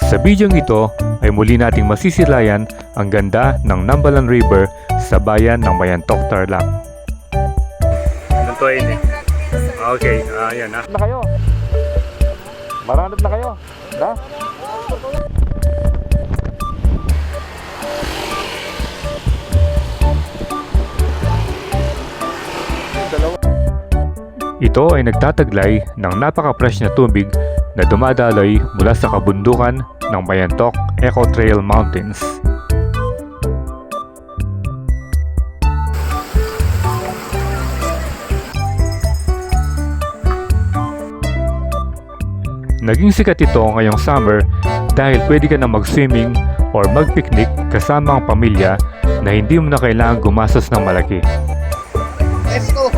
Sa bidyong ito ay muli nating masisilayan ang ganda ng Nambalan River sa bayan ng Mayantok, Tarlac. Ito ay okay, ayan na. Na kayo. Maranap na kayo. Na? Ito ay nagtataglay ng napaka-fresh na tubig na dumadaloy mula sa kabundukan ng Mayantok Eco Trail Mountains. Naging sikat ito ngayong summer dahil pwede ka na mag-swimming or mag-picnic kasama ang pamilya na hindi mo na kailangan gumastos ng malaki. Let's go!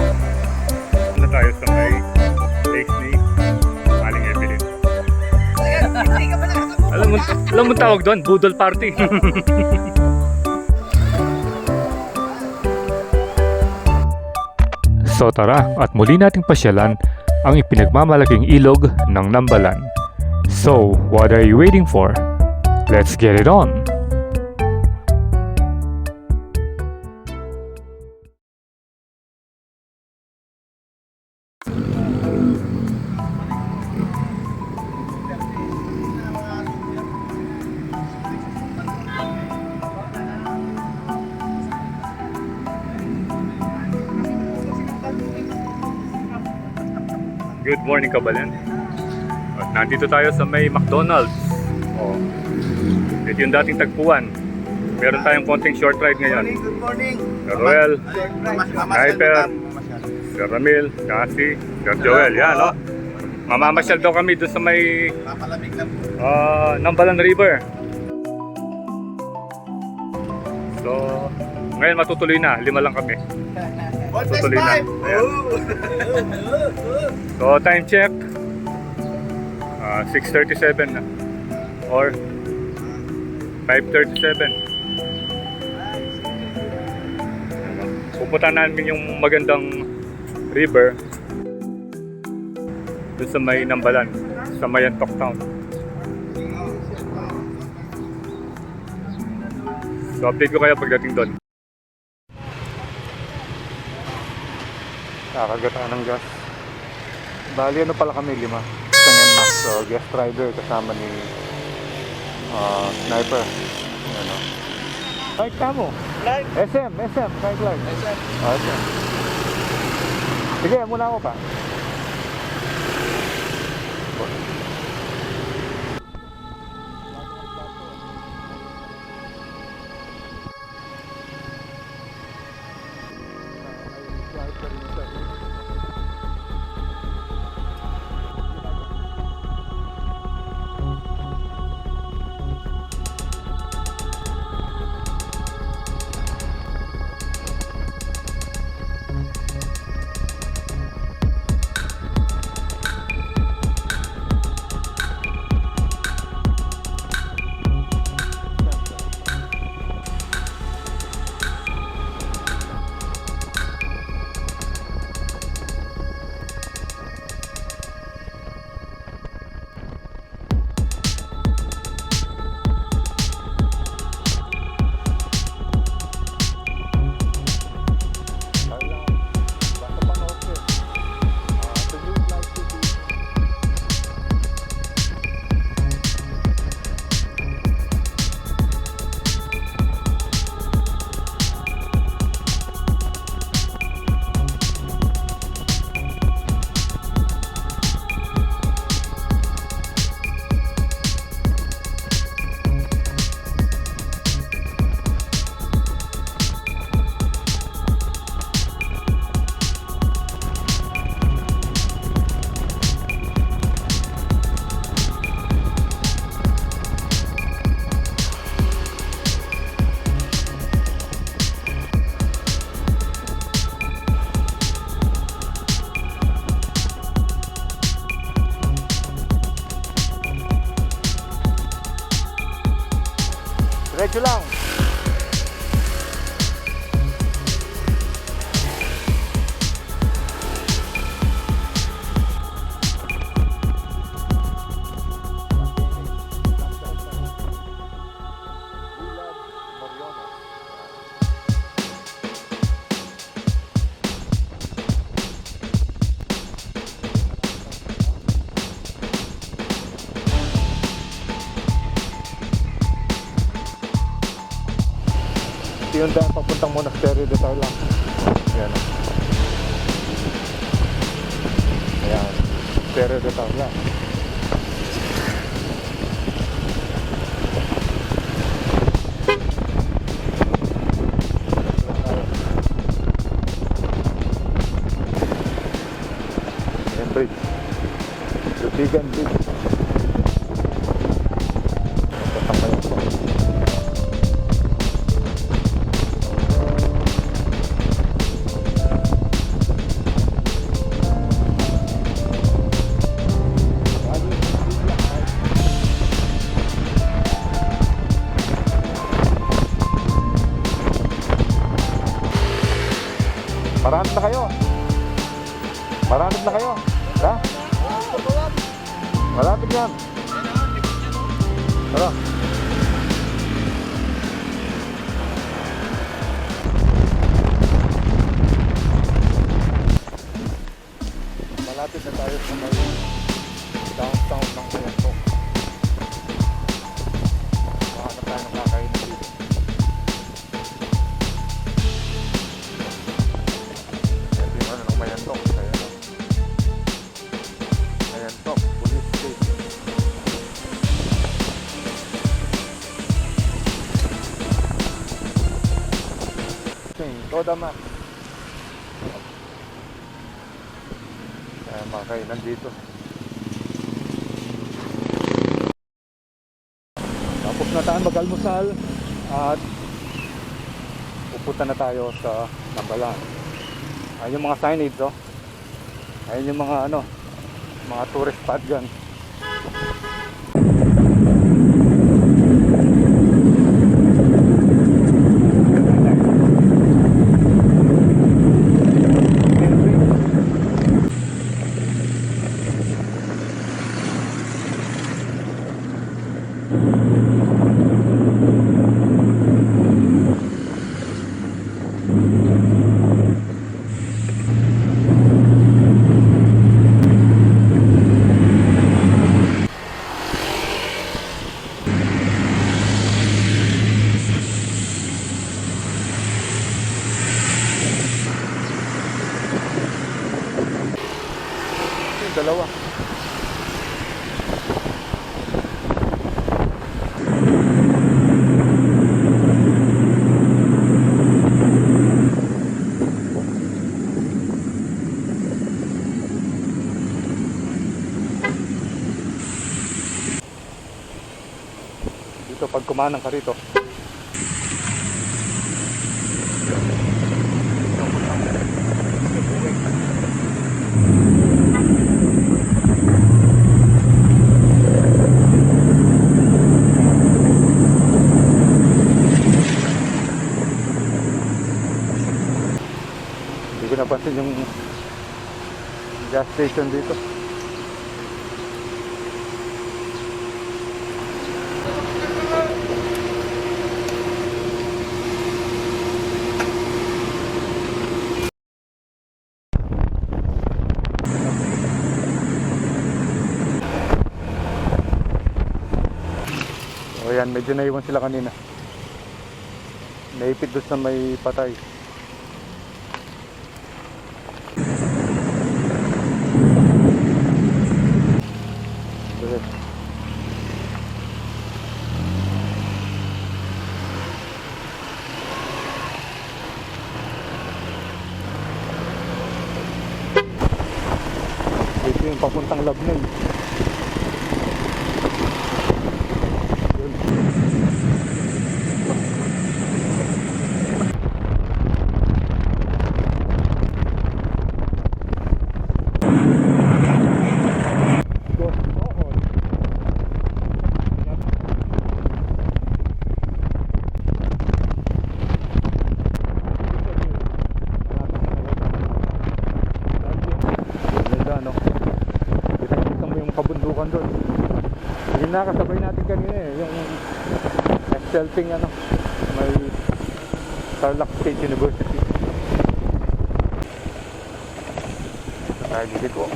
Na tayo sa may Lakes ni Aling Evelyn. Hindi ka pa nakakapunta. Alam mo tawag doon? Budol party. So tara at muli nating pasyalan ang ipinagmamalaking ilog ng Nambalan. So, what are you waiting for? Let's get it on! Good morning, Kabalan. At nandito tayo sa may McDonald's. Oh. Ito yung dating tagpuan. Meron tayong konting short ride ngayon. Good morning. Sir Roel, Sniper, Sir Ramil, Kasi, Sir Joel. Yan, no? Mamamasyal daw kami doon sa may Papalamig na po. Nambalan River. So, ngayon matutuloy na. 5 lang kami. Tutuloy na. Ayan. So, time check. 6:37 na. Or 5:37. Pupunta namin yung magandang river doon sa may Nambalan, sa Mayantok Town. So, update ko kayo pagdating doon. Kakagataan ng gas. Bali, ano pala kami, 5. Tingin Max, so guest rider kasama ni Sniper. Ano? Kahit kamo. SM, kahit like. SM. Sige, muna ako pa. Diretso lang. yung daan papuntang Monasterio de Tarlac. Ayan. Ayan. Monasterio de Tarlac. Ayan, bridge. Lutigan Bridge. Tatakayan ko. Maranap na kayo. Maranap na kayo. Ha? Malapit yan. Tara. Malapit na tayo sa may downtown ng Mayantok. Makahanap tayo ng kakainin dito. Ito yung ano ng Mayantok. Mayantok, police station. Toda ma. Kaya mga kainan dito. Tapos na tayo mag-almusal at pupunta na tayo sa Nambalan. Ayun yung mga signage, oh. Ayun yung mga ano, mga tourist spot dyan. Dalawa. Dito pag kumanang ka rito. Hindi ko napansin yung gas station dito. O yan, medyo naiwan sila kanina. Naipit doon sa may patay. Ito yung papuntang Labnay. Yun. Kabundukan doon. Yung nakasabay natin kanina yung selfing ano, may Tarlac State University. Tayo dito.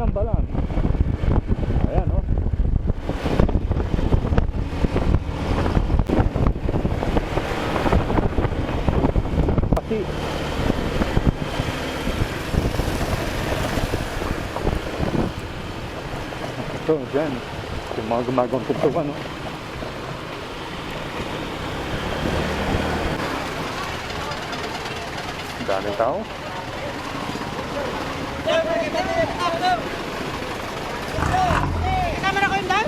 Nambalan. Ayan, oh. Pati. Ito, dyan. Yung mga gumagawang tugtugan, no? Daming tao. Kasama na kayo daw?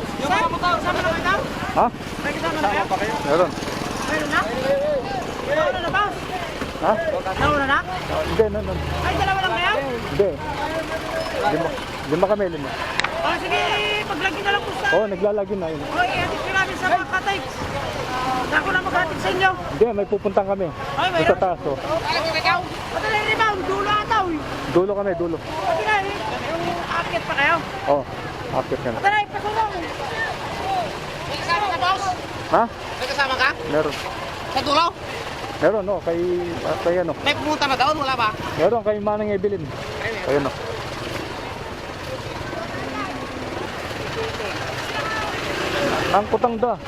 Kasama na kayo daw? Ha? May kasama na kayo? Meron. Meron na? Nauna na ba? Ha? Nauna na? Hindi, no. Ay, dalawa lang kayo? Hindi. Lima kami, lima. Oh, sige, paglagi na lang po sa... Oo, naglalagin na yun. Hoy, ihatid ko namin sa mga katiks. Ako na maghatid sa inyo. Hindi, may pupuntang kami. Ay, Sa taas, oh. Alam mo ikaw? Pati na yung rebound, dulo ata, uy. Dulo kami, dulo. Pati na, yung akit pa kayo. Oo, akit ka na. Pati na, ipasulong. May kasama ka, boss? Ha? May kasama ka? Meron. Sa dulo? Meron, no. Kay ano. May pumunta na doon, wala ba? Meron, kay Manang Evelyn. Ayun, no. Ang kutang da.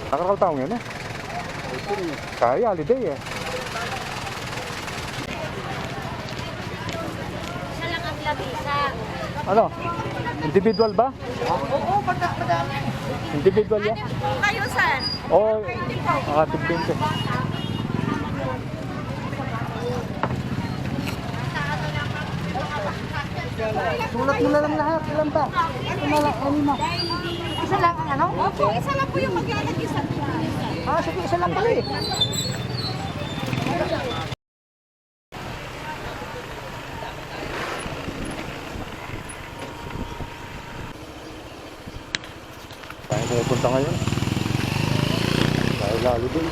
Nakakaltaong yun eh. Kaya, holiday eh. Isa lang ang labisa. Ano? Individual ba? Oo, madami. Individual yan? Kayo saan? Oo, ating 20. Sulat mo na lang lahat, ilan ba? Isa lang ang ano? Opo, isa lang po yung maglalagay sa Ah, sige, isa lang pala eh. Saan tayo punta ngayon? Dahil holiday.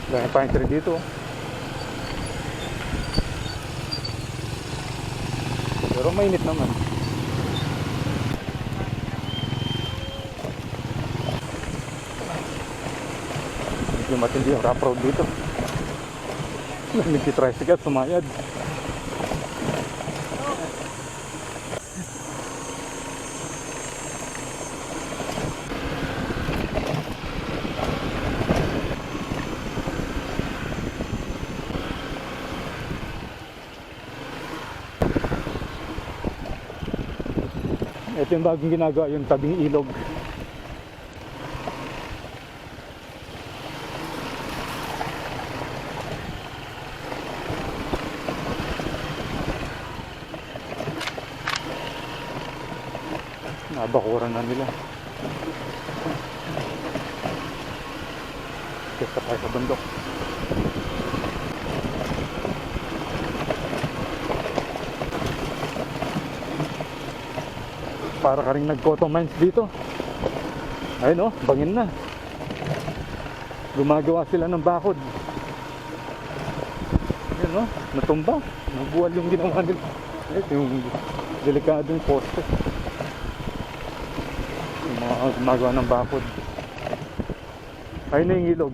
Dahil pine tree dito. Pero mainit naman. Medyo matindi yung rough road dito. Nagti-tricycle, sumayad. Ito yung bagong ginagawa, yung tabing ilog. Nabakuran na nila. Kesa tayo sa bundok. Para ka rin nag-cotton mines dito. Ayun, oh, bangin na. Gumagawa sila ng bakod. Ayun, oh, natumba. Nabuwal yung ginawa nila. Ayun, yung delikadong poste. Yung mga gumagawa ng bakod. Ayun na yung ilog.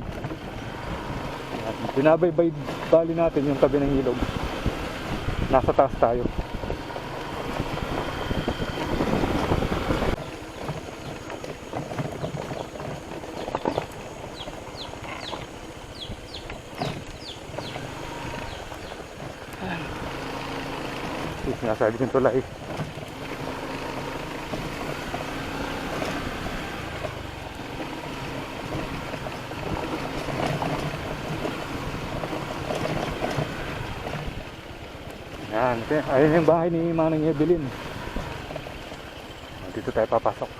Binabaybay bali natin yung tabi ng ilog. Nasa taas tayo. Sinasabi ng tulay. Yan, ayun yung bahay ni Manang Evelyn. Dito tayo papasok.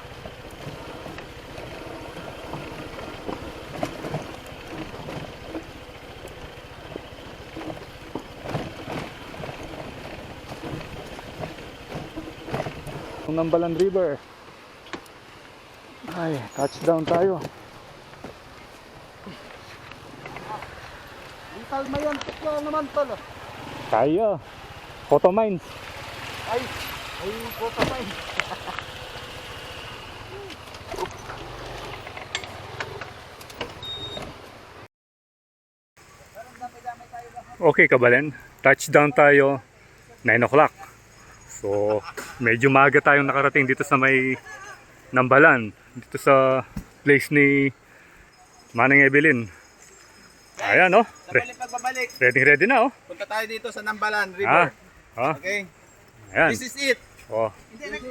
Nambalan River. Ay, touchdown tayo. Kalma yan, tukla naman pala. Tayo. Photo mines. Ay, kota pa eh. Okay, Kabalen. Touchdown tayo 9 o'clock. So, medyo maaga tayong nakarating dito sa may Nambalan. Dito sa place ni Manang Evelyn. Ayan, oh. Pagbabalik, Ready na, oh. punta tayo dito sa Nambalan Ah, River. oh. Okay? Ayan. This is it. Oh,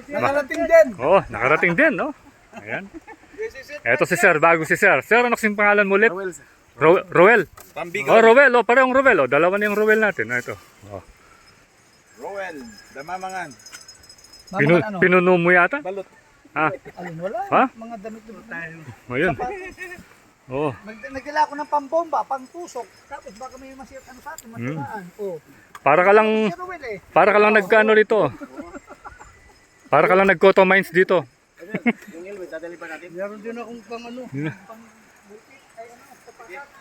Nakarating din. oh, nakarating din, no? Ayan. This is it. Eto si Sir, bago si Sir. Sir, ano kasing pangalan mo ulit? Roel. Roel. Pambigo. Oh, Roel. Oh, parehong Roel. Oh, dalawa na yung Roel natin. Ah, ito. Oh. Roel. Damamangan. Pinuno mo yata? Balot. Ah, Alin, wala. ha? Mga damit tayo. Oh, yun. Oh. Nagdala ko ng pambomba, pangtusok. Tapos baka may masiyat ano sa atin, matiraan. Oh. Para ka lang Si Ruel eh. para ka lang nagkano dito. Para ka lang nag-cotto mines dito. Yung ilwe, dadali pa natin. Meron din akong pang ano.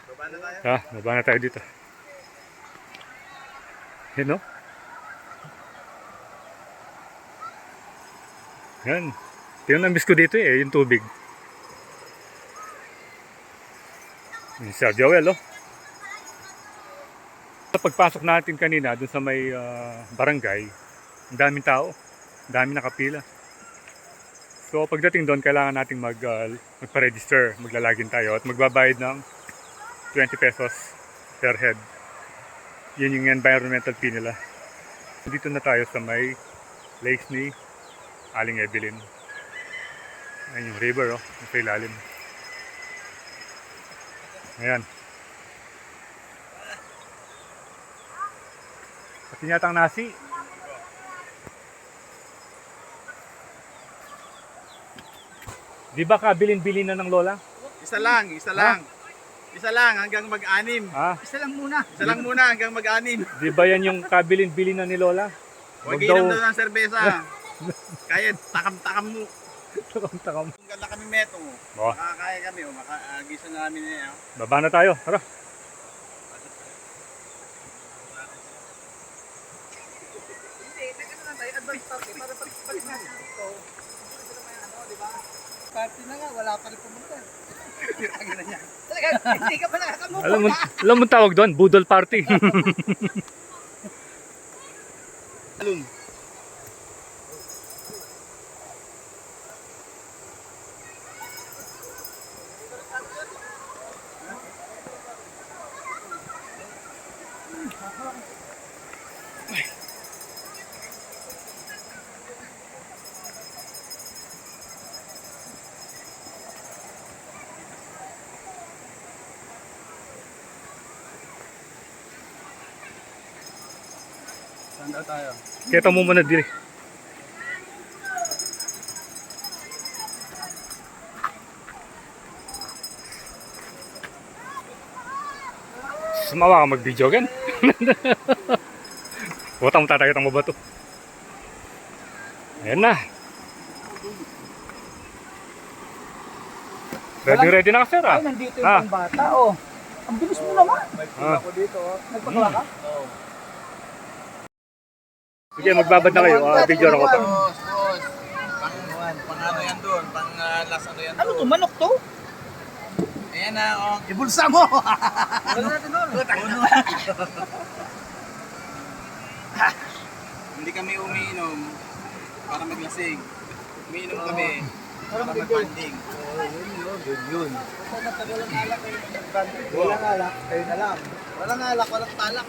Baba na tayo. Ah, baba na tayo dito. Yan, no? Yan. Yung na-miss ko dito eh, yung tubig. Yung Sir Joel, oh. Sa pagpasok natin kanina dun sa may barangay, ang daming tao, ang daming nakapila. So pagdating doon, kailangan nating magpa-register, maglalagin tayo at magbabayad ng 20 pesos per head. Yun yung environmental fee nila. Dito na tayo sa may lakes ni Aling Evelyn. Ayan yung river, oh, sa ilalim. Ayan. Pati yata ang nasi. Di ba kabilin-bilin na ng lola? Isa lang, isa lang. Isa lang hanggang mag-anim. Ha? Isa lang muna. Isa lang muna hanggang mag-anim. Di ba yan yung kabilin-bilin na ni lola? Huwag Wag inom daw- daw ng serbesa. Kaya takam-takam mo. Takam-takam. Kung gala kami meto mo. Oh, Makakaya kami. Makagisa na namin niya. baba na tayo. Tara. Hindi, nagano lang tayo, advance party para pag-palit natin dito. Party na nga, wala pa rin pumunta. Talaga, hindi ka pa nakakamupo. Alam mo tawag doon? Budol party. Alun. Saan daw tayo? Kita mo muna dili. Sumawa ka mag-video gan. Wata mo tatakit mo ba to? Ayan na. Ready na ka, sir, ah. Ay, nandito yung pang bata, oh. Ang bilis mo naman. Ah. Ako dito. Nagpakla ka? Sige, magbabad na kayo. Video na ko to. Boss. Pang ano yan doon? Pang last ano yan Ano to, manok to? Ayan na, oh. Ibulsa mo! Ano natin doon? Hindi kami umiinom para maglasing. Umiinom kami para mag-banding. Yun. Walang alak, kayo na lang. Walang alak, walang talak.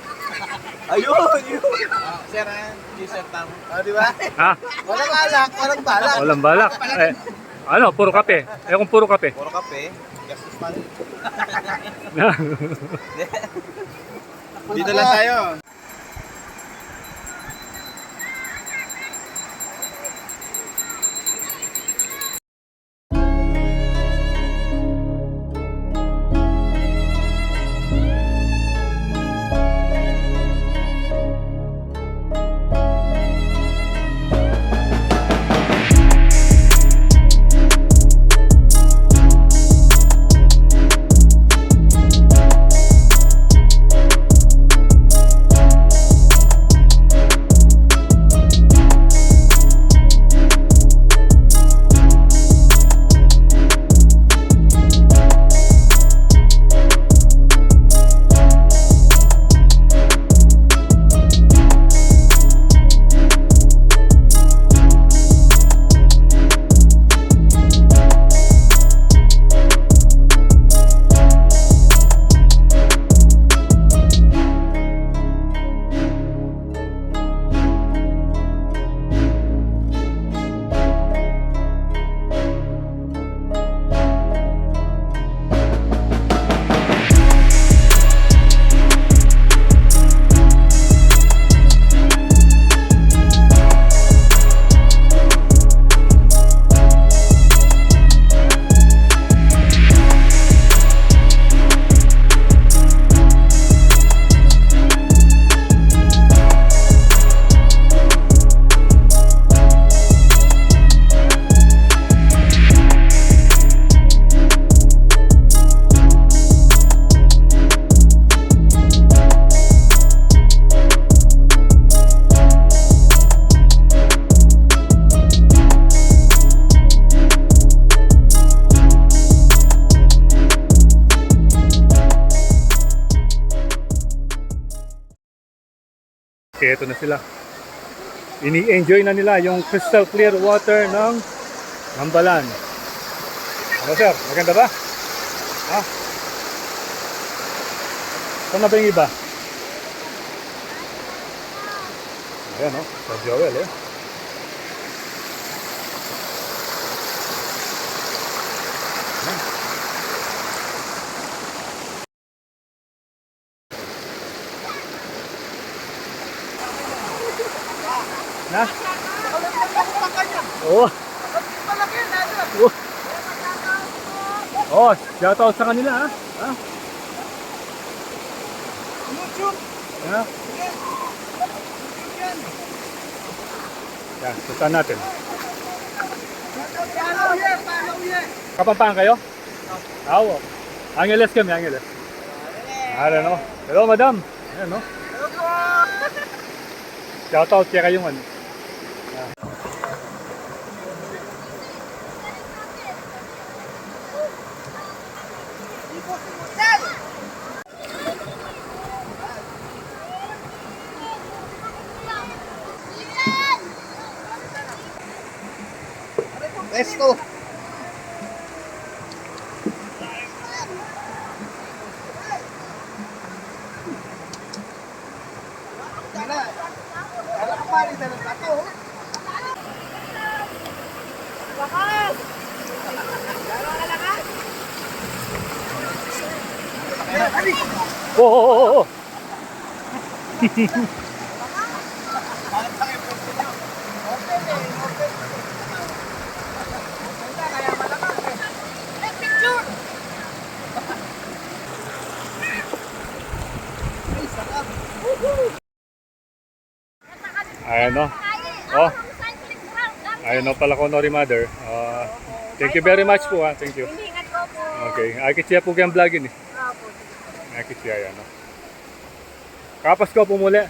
Ayun! Sir, G-Sir Tam. Di ba? Ha? Walang alak, walang talak. Walang balak. Eh, ano, puro kape. Eh, kung puro kape. Puro kape. Gastos pa rin. Dito lang tayo. Okay, ito na sila. Ini-enjoy na nila yung crystal clear water ng Nambalan. Ano sir, maganda ba? Ha? Saan na ba yung iba? Ayan o, sa Joel eh. Ayan. Na? Oo. Oh, shout out sa kanila ha. Ha? YouTube. Ha? Yan, punta natin. Follow here. Kapampangan kayo? Oo. Angeles kami, Angeles. Ano? Hello, madam. Ayan, no? Shout out kaya kayong ano. Resto. Oh. Ayan no. Oh. Ayan no pala ko Nori Mother. Thank you very much po ha. Thank you. Ingat ko po. Okay. Akit siya po kayang vlog yun eh. Akit siya yan no. Kapas ko po muli.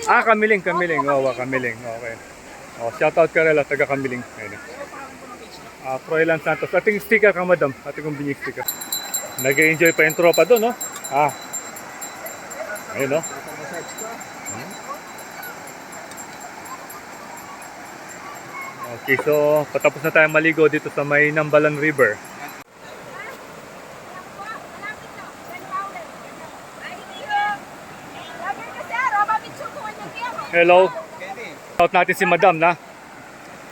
Kamiling. Kamiling. Oh, Kamiling. Okay. Oh, shout out ka rela taga Kamiling. Ayun. Froilan Santos. Ating sticker kang madam. Ating kong binyig sticker. Nag-enjoy pa yung tropa doon, no? Ayun, no? Okay, so patapos na tayo maligo dito sa may Nambalan River. Hello. Shout natin si madam na.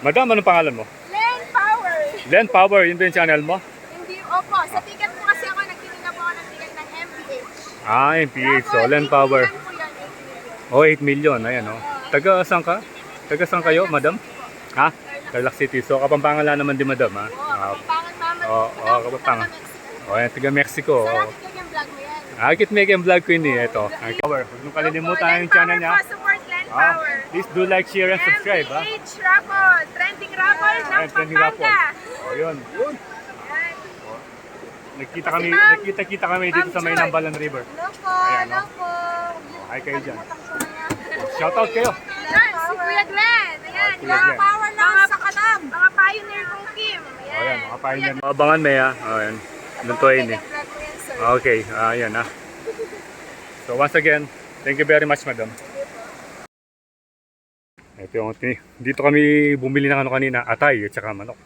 Madam, anong pangalan mo? Len Power. Len Power, yun ba yung channel mo? Hindi, opo. Sa ticket po kasi ako, nagtitinda po ako ng ticket ng MPH. MPH. So, Len Power. Oh, 8 million. Ayan, oh. Taga saan ka? Taga saan kayo, madam? Ha? Tarlac City. So, Kapampangan lang naman din, madam, ha? Kapampangan mama. Kapampangan. Oh, yan, taga Mexico. Sarap Oh. yung vlog mo yan. Akit make yung vlog ko yun eh. Ito. Ang Power. Huwag nung kalilimutan yung channel niya. Support Len Power. Please do like, share, and subscribe, ha? MPH Raffle. Trending Raffle ng Ayan, trending raffle. Pampanga. Oh, yun. Yan. Nagkita kami dito sa may Nambalan River. Hello po. Ayan, Hello no? po. Hi kayo dyan. Shoutout kayo. Yan, si Kuya Glenn. Ayan, Kuya Glenn. power lang sa kanam. Mga pioneer kong Kim. Ayan. Ayan, mga pioneer. Abangan may ayan. Luntoyin eh. Okay, ayan ha. So once again, thank you very much madam. Ito yung, dito kami bumili ng ano kanina, atay at saka manok.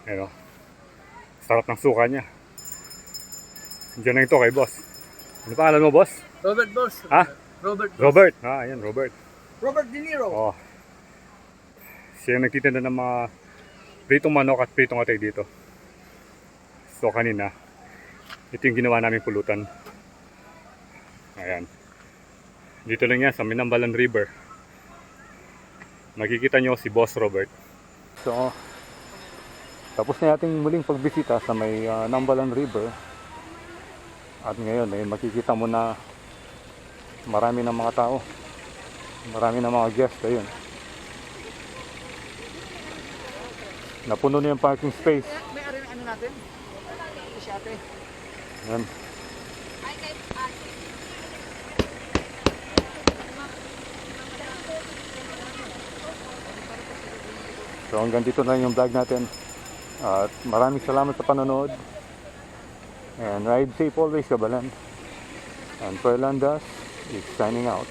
Ayan o. Sarap ng suka niya. Diyan na ito kay boss. Ano pangalan mo boss? Robert Boss. Ha? Robert. Robert. Ayan Robert. Robert De Niro. Oh. Siya yung nagtitinda ng mga pritong manok at pritong atay dito. So kanina, ito yung ginawa namin pulutan. Ayan. Dito lang yan sa Nambalan River. Makikita nyo si Boss Robert. So, tapos na ating muling pagbisita sa may Nambalan River. At ngayon ay makikita mo na marami ng mga tao. Marami ng mga guests. Ayun. Napuno na yung parking space. May ano natin? Isyate. Ayan. So hanggang dito na yung vlog natin. At maraming salamat sa panonood. And ride safe always, Kabalan. And Froilan Das is signing out.